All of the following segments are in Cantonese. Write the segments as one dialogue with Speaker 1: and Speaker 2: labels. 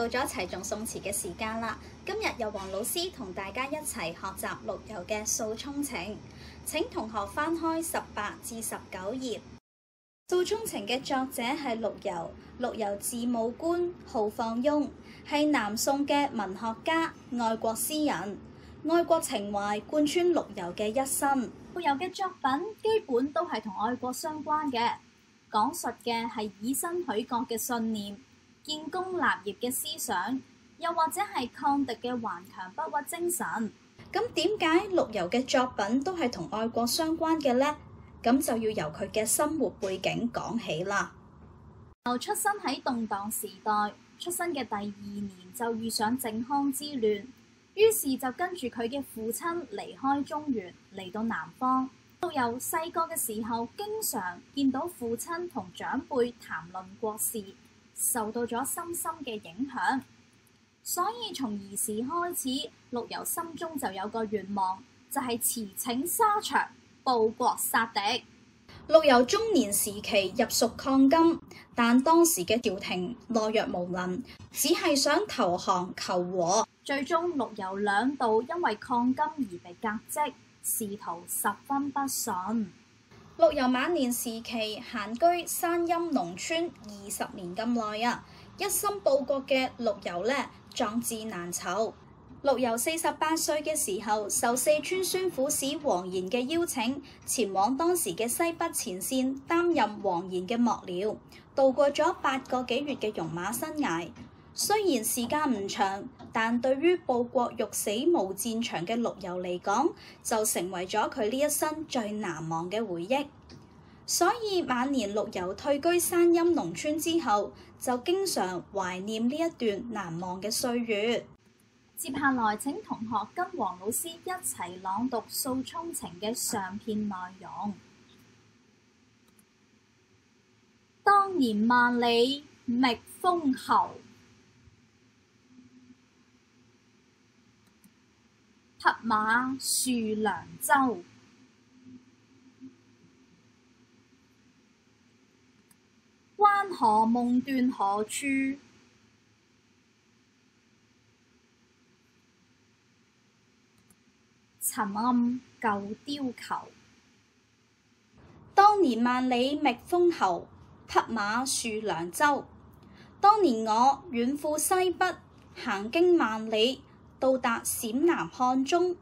Speaker 1: 到咗齊頌宋詞嘅時間啦！今日由黃老師同大家一齊學習陸游嘅《訴衷情》，請同學翻開18至19頁。《訴衷情》嘅作者係陸游，陸游字務觀，號放翁，係南宋嘅文學家、愛國詩人，愛國情懷貫穿陸游嘅一生。陸游嘅作品基本都係同愛國相關嘅，講述嘅係以身許國嘅信念、建功立業嘅思想，又或者係抗敵嘅頑強不屈精神。咁點解陸游嘅作品都係同愛國相關嘅呢？咁就要由佢嘅生活背景講起啦。由出生喺動盪時代，出生嘅第2年就遇上靖康之亂，於是就跟住佢嘅父親離開中原，嚟到南方。陸游細個嘅時候，經常見到父親同長輩談論國事，受到咗深深嘅影響，所以從兒時開始，陸游心中就有個願望，就係辭請沙場，報國殺敵。陸游中年時期入蜀抗金，但當時嘅朝廷懦弱無能，只係想投降求和，最終陸游2度因為抗金而被革職，仕途十分不順。陸游晚年時期閒居山陰農村20年咁耐啊，一心報國嘅陸游呢，壯志難酬。陸游48歲嘅時候，受四川宣撫使黃言嘅邀請，前往當時嘅西北前線擔任黃言嘅幕僚，度過咗8個幾月嘅戎馬生涯。雖然時間唔長，但對於報國欲死無戰場嘅陸游嚟講，就成為咗佢呢一生最難忘嘅回憶。所以晚年陸游退居山陰農村之後，就經常懷念呢一段難忘嘅歲月。接下來請同學跟黃老師一齊朗讀《訴衷情》嘅上片內容。當年萬里覓封侯，匹馬戍涼州。關河夢斷何處？陳暗舊貂裘。當年萬里覓封侯，匹馬戍涼州。當年我遠赴西北，行經萬里，到達陝南漢中，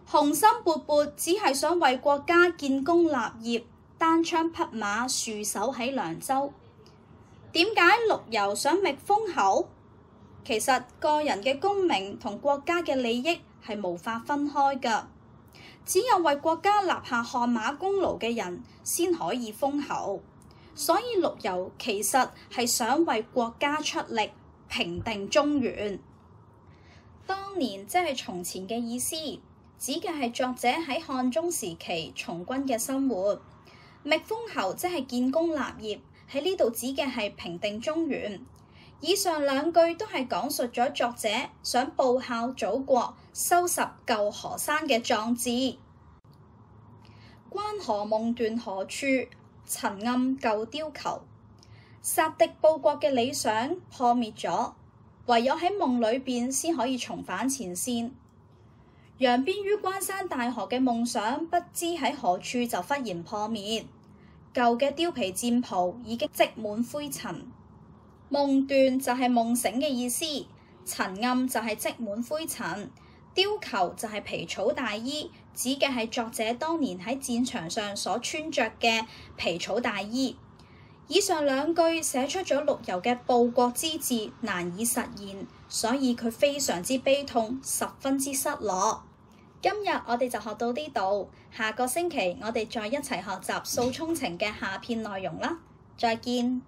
Speaker 1: 雄心勃勃，只係想為國家建功立業，單槍匹馬戍守喺涼州。點解陸游想覓封侯？其實個人嘅功名同國家嘅利益係無法分開㗎，只有為國家立下汗馬功勞嘅人先可以封侯。所以陸游其實係想為國家出力，平定中原。當年即係從前嘅意思，指嘅係作者喺漢中時期從軍嘅生活。覓封侯即係建功立業，喺呢度指嘅係平定中原。以上2句都係講述咗作者想報效祖國、收拾舊河山嘅壯志。關河夢斷何處？陳暗舊貂裘。殺敵報國嘅理想破滅咗，唯有喺夢裏邊先可以重返前線。揚鞭於關山大河嘅夢想，不知喺何處就忽然破滅。舊嘅貂皮戰袍已經積滿灰塵。夢斷就係夢醒嘅意思，陳暗就係積滿灰塵，貂裘就係皮草大衣，指嘅係作者當年喺戰場上所穿着嘅皮草大衣。以上2句寫出咗陸游嘅報國之志難以實現，所以佢非常之悲痛，十分之失落。今日我哋就學到呢度，下個星期我哋再一齊學習《訴衷情》嘅下片內容啦。再見。